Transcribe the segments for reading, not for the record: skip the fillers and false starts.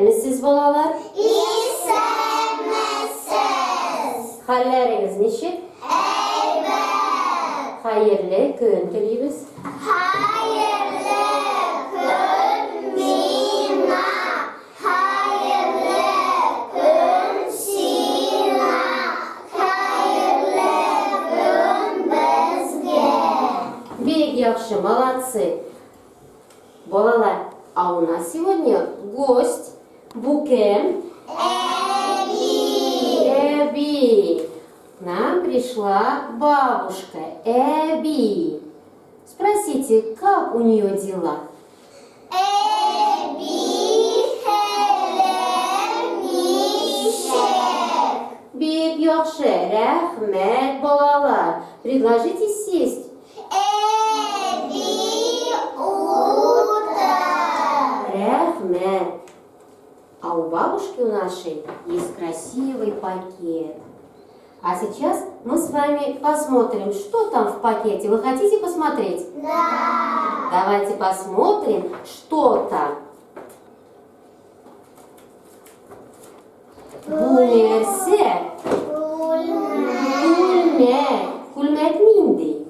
Misiniz bolalar? İstemezsiniz. Halleriniz nişi? Evet. Hayırlı gün dileyimiz. Hayırlı gün Mina. Hayırlı gün Sina. Hayırlı gün bizge. Bek yaxshi, молодцы. Bolalar, а у нас сегодня гость. Bu kim? Эби. К нам пришла бабушка Эби. Спросите, как у нее дела? Bek yaxshi, rahmat bolalar. Предложите сесть. Рахмет. А у бабушки у нашей есть красивый пакет. А сейчас мы с вами посмотрим, что там в пакете. Вы хотите посмотреть? Да. Давайте посмотрим, что там. Bu nerse? Kulmek nindi?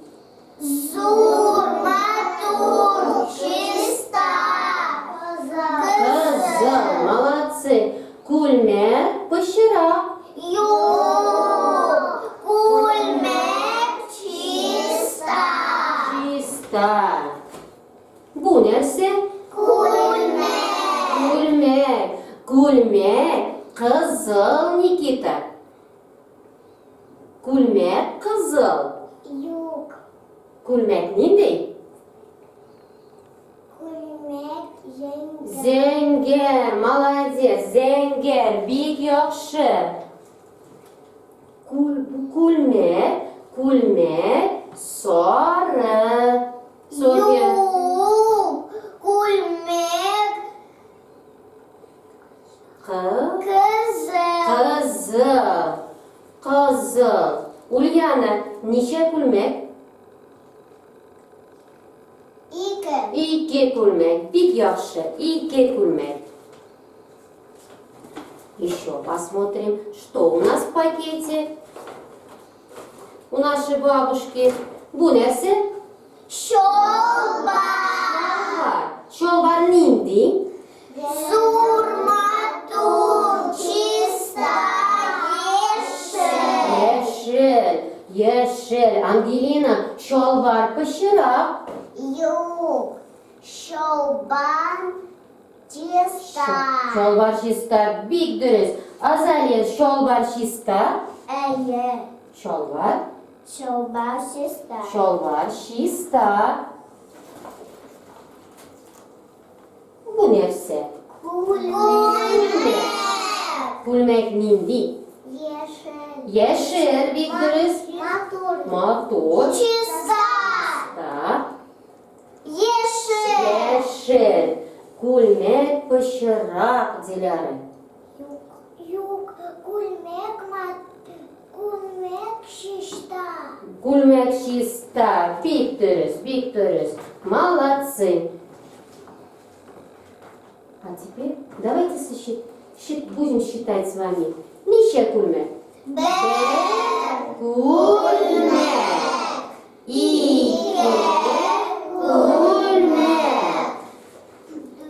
Kızıl, молодцы. Kulmek pışırak. Чисто. Bu nerse? Kulmek. Kızıl Nikita. Kulmek kızıl. Kulmek nindi? Zenger, молодец, zenger, bek yaxshi. Kulmek, sarı. Sofya. Kızıl. Ulyana, neçe kulmek? İki kulmek. Bek yaxshi, iki kulmek. Еще посмотрим, что у нас в пакете. У нашей бабушки. Bu nerse? Şolbar nindi? Yeşil. Angelina, şolbar pışırak. Şolbar şista. Bek dürüst. Azalya, şolbar şista. Şolbar şista. Bu nerse? Kulmek nindi? Yeşil, bek dürüst. Motor. Da. Yeşil. Kulmek pışırak Dilara. Kulmek şista. Bek dürüst. Молодцы. А теперь давайте будем считать с вами. Нищая кульмек. Кульмек. İki kulmek.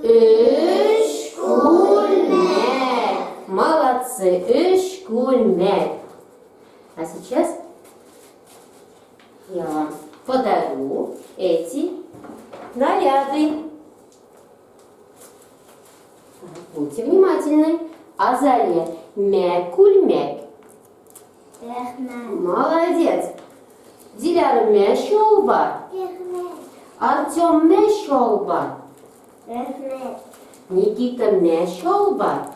Üç kulmek. Молодцы. Üç kulmek. А сейчас я вам подарю эти наряды. Будьте внимательны. Азалия. Мекульмек. Молодец. Диляра мешолбар. Артем мешолбар. Никита мешолбар.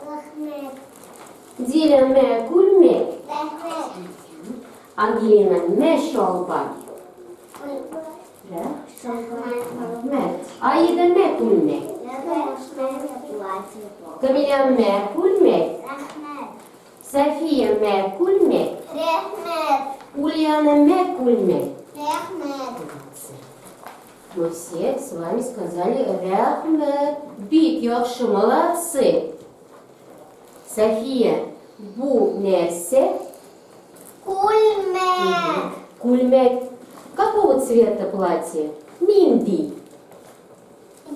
Диля мекульмек. Ангелина мешолбар. Аида мекульмек. Камиля мекульмек. София мекульмек. Ульяна мекульмек. Мы все с вами сказали рахмет. Бик, yaxshi, молодцы. София, bu nerse? Күлмәк. Кульмек. Какого цвета платье? Минди.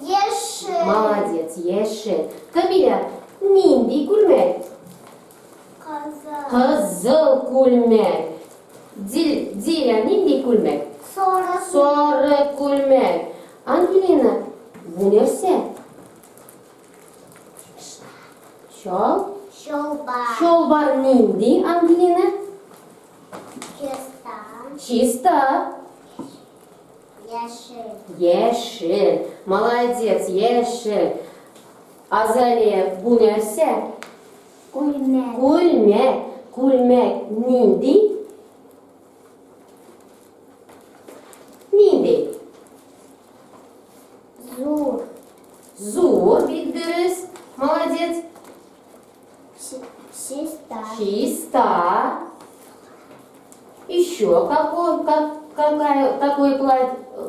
Яшел. Молодец, Ешель. Камиля, Минди кульмек. Казан. Kızıl kulmek. Диля, Минди кульмек. Sarı kulmek. Ангелина, bu nerse? Şol. Şolbar. Şolbar Минди, Ангелина. Кестан. Чисто. Яшел. Ешель. Молодец, Ешель. Азалия, bu nerse? Күлмәк. Kulmek. Kulmek Nindi. Nindi. Зур. Зур, бildiriz. Молодец. Чиста. Чисто. Еще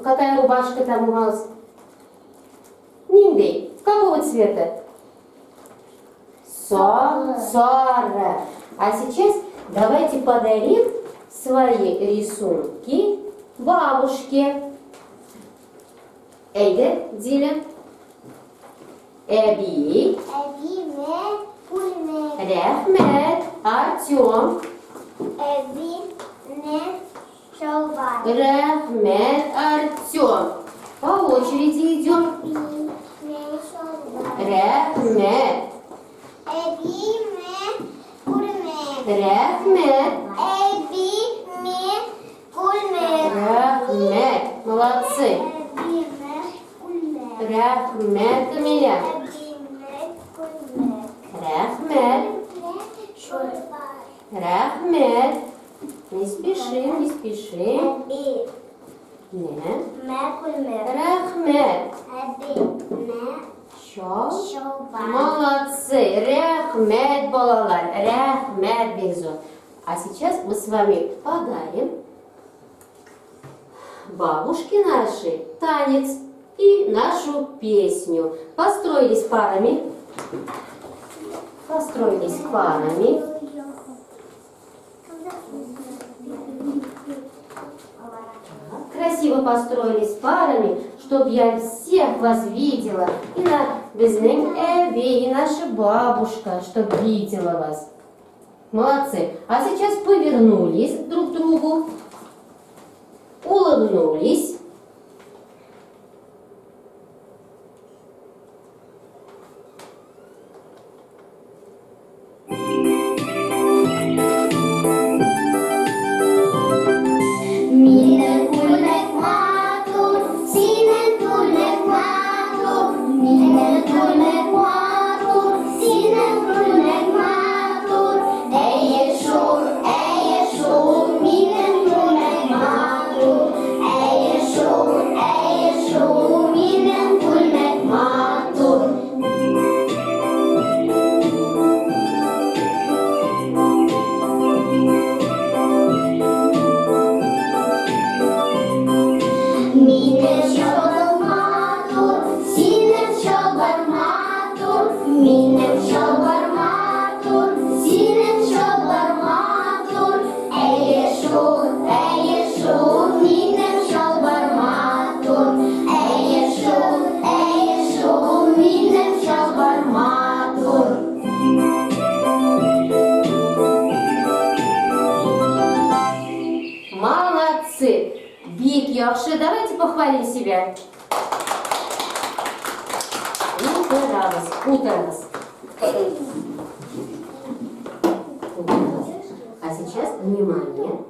какая рубашка там у вас? Нинди, какого цвета? Сора. А сейчас давайте подарим свои рисунки бабушке. Эйде, Диля. Эби. Evime күлмәк. Рахмет. Артем. Evine şolbar. Рахмет. Артем. По очереди идем. Evime şolbar. Рахмет. Evime күлмәк. Рахмет. Evime күлмәк. Рахмет. Молодцы. Evime күлмәк. Рахмет, Камиля. Evime күлмәк. Рахмет. Şolbar. Рахмет. Не спешим, не спешим. Evime Не. күлмәк. Рахмет. Evime Şol. şolbar. Молодцы. Рахмет, балалар. Рахмет, Бекзот. А сейчас мы с вами подарим бабушке нашей танец и нашу песню. Построились парами. Построились парами. Красиво построились парами, чтобы я всех вас видела. И на Безнем Эбби, и наша бабушка, чтобы видела вас. Молодцы. А сейчас повернулись друг к другу. Улыбнулись. Minne kulmek matur, sinen kulmek matur. Minne kulmek matur, sinen kulmek matur. Eye şur, minne kulmek matur. Eye şur, minne kulmek matur. Minne şolbar matur, sinen şolbar matur. Minne şolbar matur, sinen şolbar matur. Eye şur, minne şolbar matur. Eye şur, minne şolbar matur. Молодцы. Бик Йорши, давайте похвалим себя. Утаралась, утаралась. А сейчас, внимание,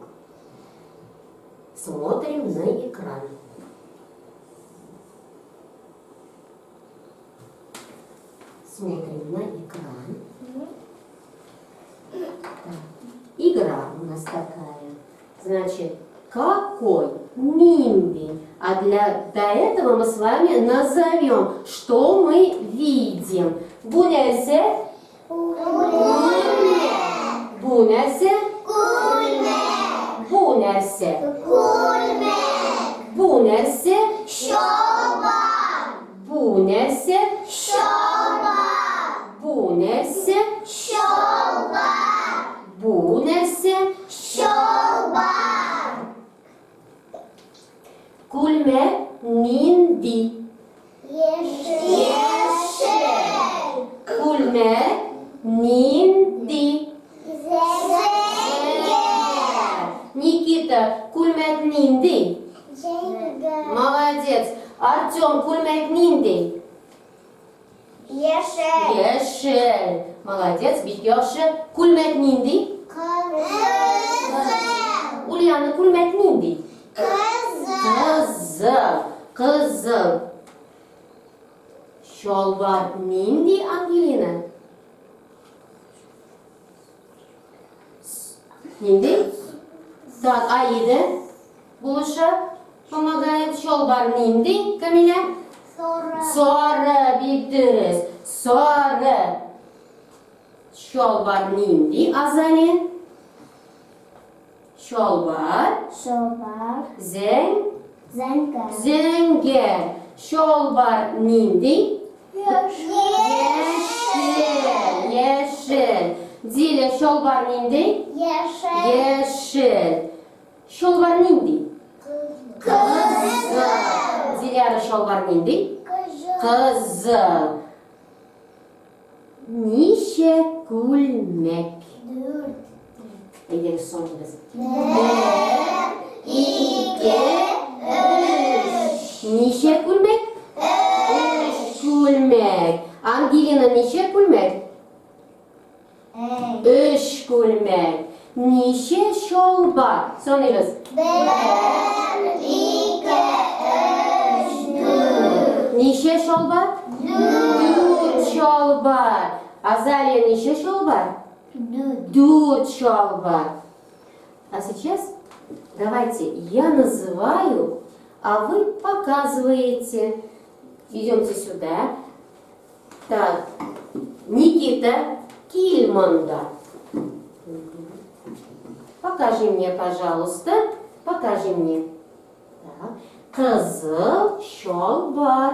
смотрим на экран. Смотрим на экран. Так. Игра у нас такая. Значит, какой? Нимби. А до этого мы с вами назовем, что мы видим. Бунерсе. Бунерсе. Бунерсе. Бунерсе. Бунерсе. Бунерсе. Kulmek nindi. Никита, kulmek nindi. Молодец. Артем, kulmek nindi. Ешель. Молодец. Битьёша, kulmek nindi. Ульяна, kulmek nindi. Kızıl. Şolvar nindi, Ангелина? Нинди? Так, Аида Булыша помогает. Şolvar nindi, Камиля? Sarı, bittiriz. Sarı. Şolvar nindi, Azali? Şolvar. Zenger. Şolvar nindi. Yeşil. Zile şolvar nindi. Yeşil. Şolvar nindi. Kızıl. Dilara şolvar nindi. Kızıl. Nişe kulmek. Eğer son kez. Nişe kulmek. Kulmek. Ангелина, нişe kulmek. Üç kulmek. Nişe şolvar. Sonuyuz. Nişe şolvar? Dört şolvar. Азалия, нişe şolvar? Дуть шолбар. А сейчас давайте я называю, а вы показываете. Идемте сюда. Так, Никита Кильманда. Покажи мне, пожалуйста. Покажи мне. Так. Кызыл шолбар.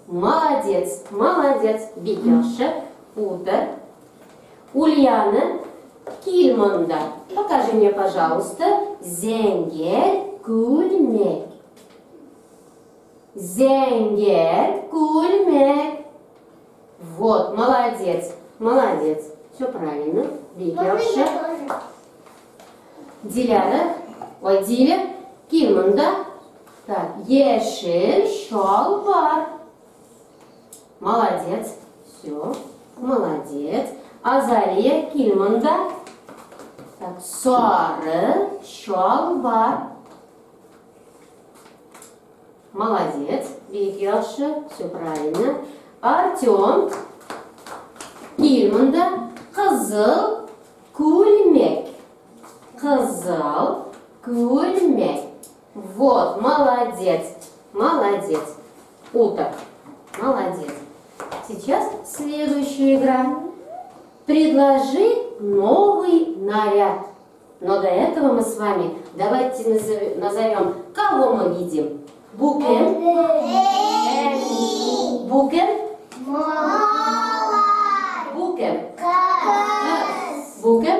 Молодец, молодец. Битёша, Утор. Ульяна Кильманда. Покажи мне, пожалуйста. Зенгер кульмек. Зенгер кульмек. Вот, молодец, молодец. Все правильно. Битёша. Диляра. Ой, Диля. Кильманда. Так, Ешель шолбар. Молодец. Все. Молодец. Азалия Кильманда. Так, Сары шолбар. Молодец. Битьёша. Все правильно. Артем Кильманда. Кызыл кульмек. Кызыл кульмек. Вот, молодец. Молодец. Уток. Молодец. Сейчас следующая игра. Предложи новый наряд. Но до этого мы с вами давайте назовем, кого мы видим. Букен. Букен. Букен. Букен.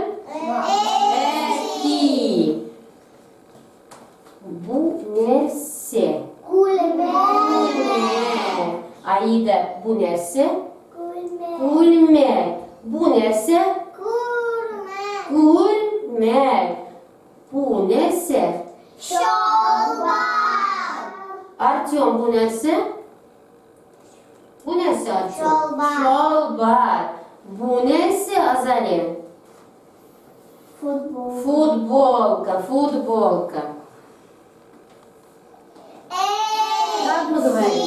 Бунерсе. Аида, bu nerse? Kulmek. Bu nerse? Kulmek. Bu nerse? Артем, bu nerse? Bu nerse Артем? Şolbar. Bu nerse Azali? Футболка. Как мы говорим?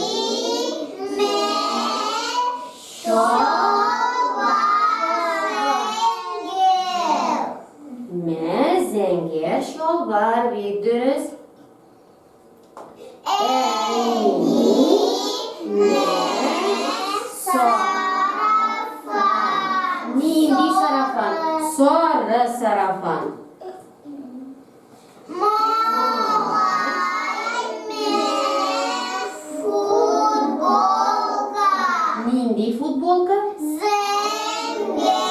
Zenger şolvar bildiriz. Nindi sarafan. Sarı sarafan. Nindi futbolka.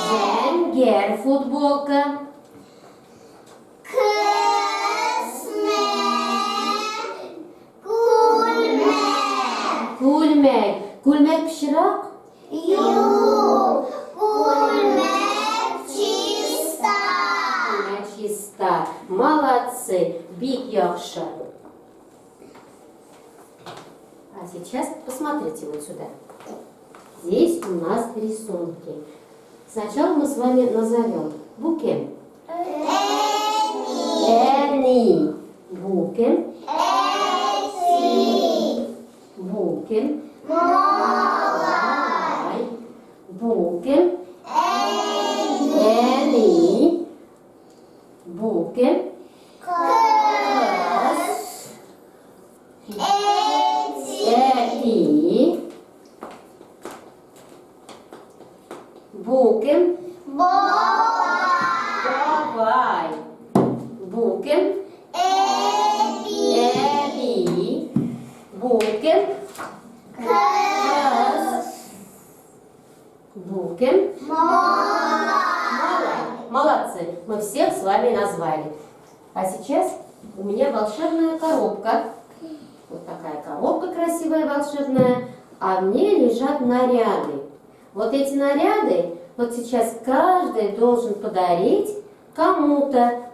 Zenger futbolka. Kulmek pişirak? Yok. Молодцы. Биг Йоркшир. А сейчас посмотрите вот сюда. Здесь у нас рисунки. Сначала мы с вами назовем. Букем. Энни. Букем. Букем. Малай. Букем. Энни. Букем. Эти. Букем. Давай. Букем. Эби. Букем. Букем. Молодцы. Мы всех с вами назвали. А сейчас у меня волшебная коробка. Вот такая коробка красивая, волшебная. А в ней лежат наряды. Вот эти наряды вот сейчас каждый должен подарить кому-то.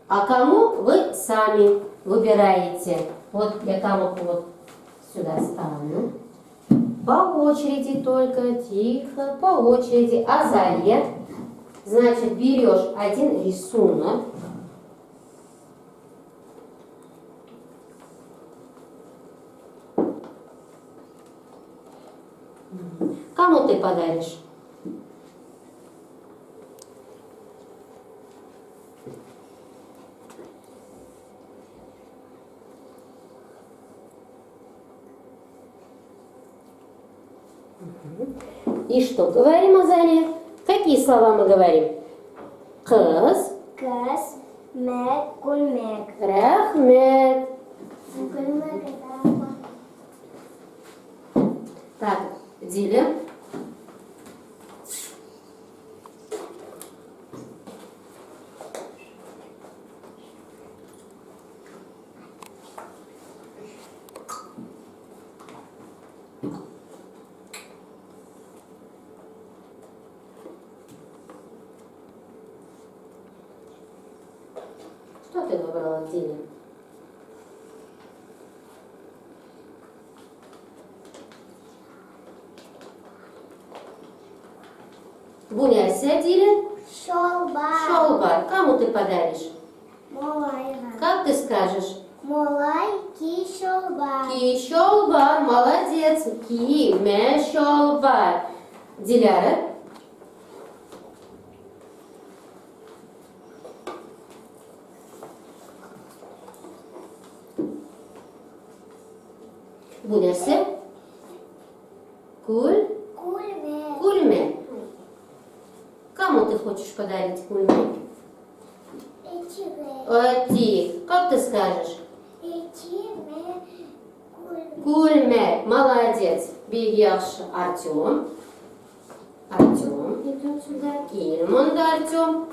А кому вы сами выбираете. Вот я коробку вот сюда ставлю. По очереди только, тихо, по очереди. Азалия. Значит, берешь один рисунок. Кому ты подаришь? И что говорим, Азалия? Какие слова мы говорим? Кыз, рахмет. Так, Диля. Что ты выбрала, Диля? Буняся, Диля. Шолбар. Кому ты подаришь? Как ты скажешь? Ки шолбар. Молодец. Ки ме шолбар. Диляра. Буняся. Кульме. Кому ты хочешь подарить кульме? Ти. Как ты скажешь? Кульме. Молодец. Бегяш Артем. Артем идет сюда. Кильмон да Артем.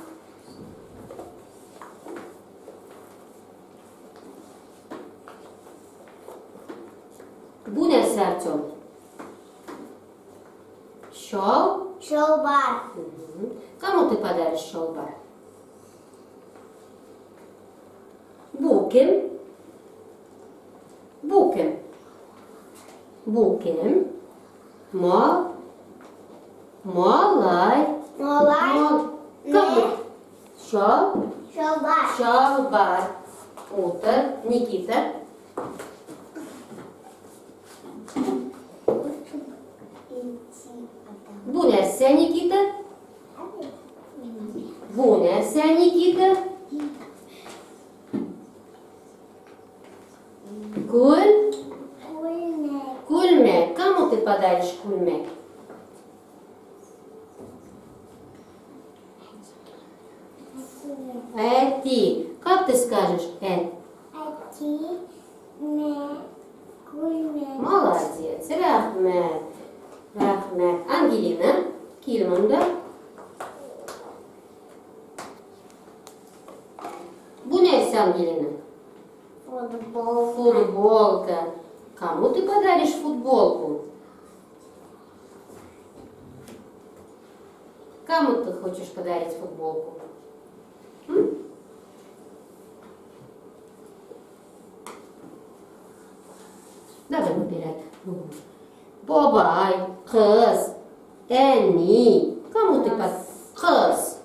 Буняся, Артем. Шолбар. Кому ты подаришь шолбар? Букем. Малай. Как? Шолбар. Утр. Никита. Буняся, Никита. Буняся, Никита. Кульме. Кому ты подаришь кульме? Эти. Как ты скажешь? Молодец. Рахмет. Ангелина. Кильмонда. Буняся, Ангелина. Футболка. Кому ты подаришь футболку? Кому ты хочешь подарить футболку? Ми. Кому ты под... Кыз.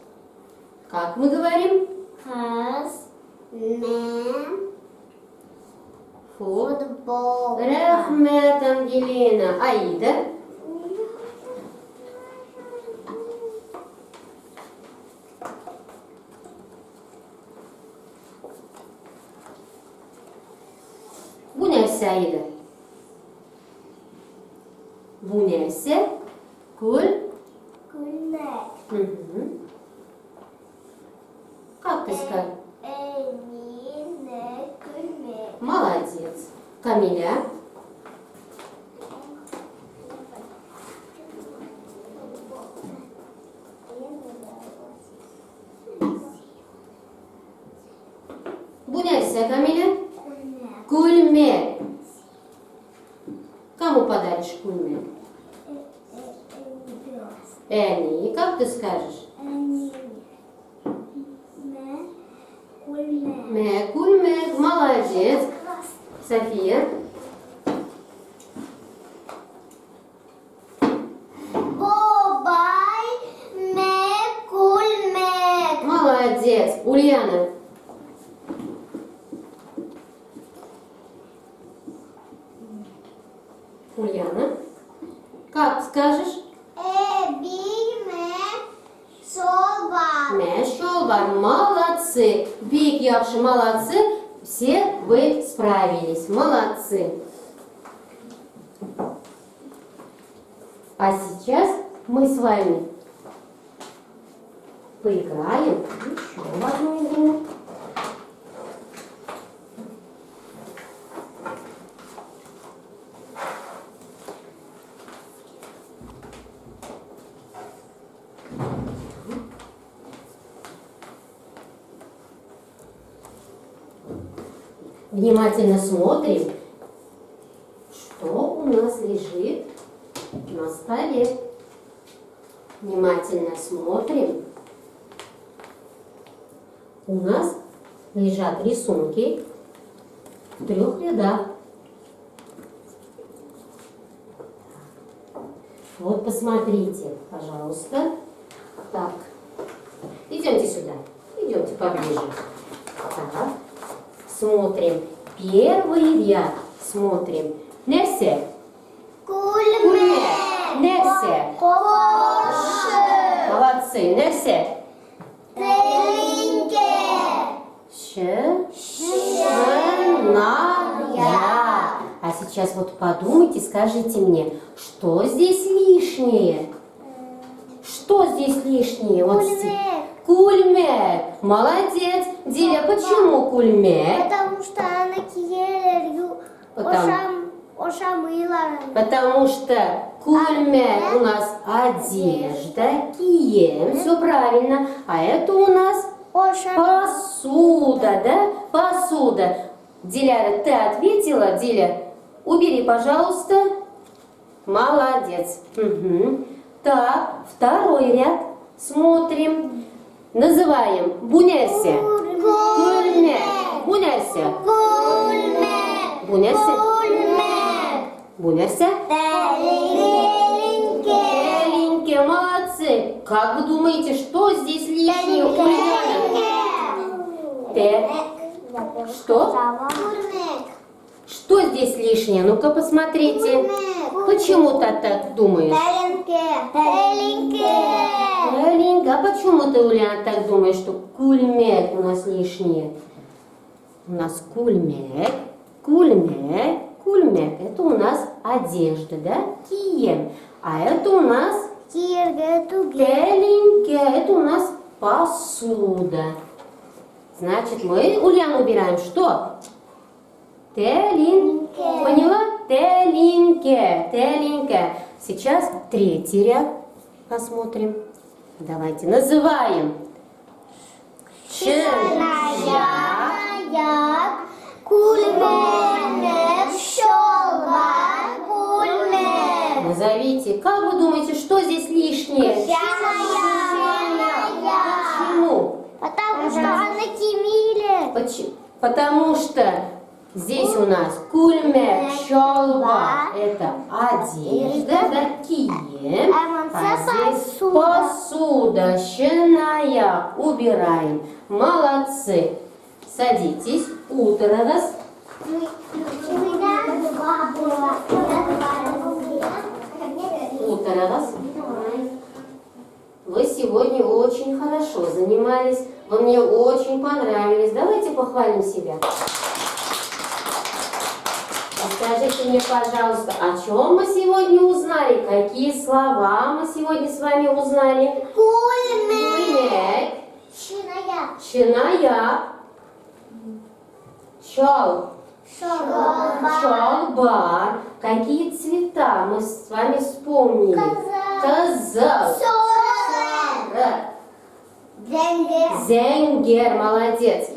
Как мы говорим? Кыз. Мен. Фут. Футбол. Рахмет, Ангелина. Аида. Bu neresi Aida? Bu neresi? Kul. Күлмәк. Hı. Как ты скажешь? Эмине күлмәк. Молодец. Камиля. Bu neresi Камиля? Күлмәк. Кульмек. Кому подаришь кульмек? Эни. Как ты скажешь? Мэ, кульмек. Молодец. София. Бобай мек күлмәк. Молодец. Ульяна. Ульяна. Как скажешь? Бимек соба. Мешолбар. Молодцы. Бик Якши, молодцы. Все вы справились. Молодцы. А сейчас мы с вами поиграем еще в одну игру. Внимательно смотрим, что у нас лежит на столе. Внимательно смотрим. У нас лежат рисунки в 3 рядах. Вот посмотрите, пожалуйста. Так, идемте сюда, идемте поближе. Так. Смотрим. Первый ряд. Смотрим. Нерсе. Күлмәк. Нерсе. Кошы. Молодцы. Нерсе. Тәлинке. Шная. А сейчас вот подумайте, скажите мне, что здесь лишнее? Что здесь лишнее? Вот Күлмәк. Кульмек. Молодец. Диля, почему кульмек? Потому что она киелер ошамыйлар. Потому что кульмек у нас одежда, кием, все правильно. А это у нас посуда, да? Посуда. Диляра, ты ответила? Диля, убери, пожалуйста. Молодец. Угу. Так, второй ряд. Смотрим. Называем. Бунерсе. Кульмек. Бунерсе. Күлмәк. Бунерсе. Күлмәк. Бунерсе. Тәлинке. Маленькие, молодцы. Как вы думаете, что здесь лишнее? Ульяна? Что? Күлмәк. Что здесь лишнее? Ну-ка посмотрите. Почему ты так думаешь? Тәлинке. Маленькая, а почему ты, Ульяна, так думаешь, что кульмек у нас лишнее? У нас кульмек, кульмек, кульмек. Это у нас одежда, да? Кием. А это у нас Теленьке, это у нас посуда. Значит, мы, Ульяна, убираем что? Телинке. Поняла? Телинке. Телинке. Сейчас третий ряд посмотрим. Давайте называем. Назовите. Как вы думаете, что здесь лишнее? Почему? Потому что она кимиле. Потому что здесь у нас кульмек, шолба, это одежда, да, кием. А здесь посуда. Щеная. Убираем. Молодцы. Садитесь. Утро раз. Утро раз. Вы сегодня очень хорошо занимались. Вы мне очень понравились. Давайте похвалим себя. Скажите мне, пожалуйста, о чем мы сегодня узнали? Какие слова мы сегодня с вами узнали? Кульмек. Чиная. Чал. Чалбар. Какие цвета мы с вами вспомнили? Коза. Зенгер. Молодец.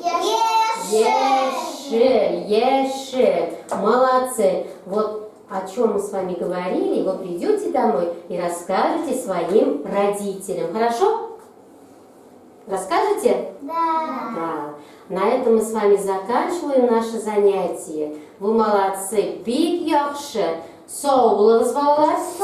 Еши. Молодцы. Вот о чем мы с вами говорили, вы придете домой и расскажете своим родителям. Хорошо? Расскажете? Да. На этом мы с вами заканчиваем наше занятие. Вы молодцы. Биг яхше. Соула назвалась?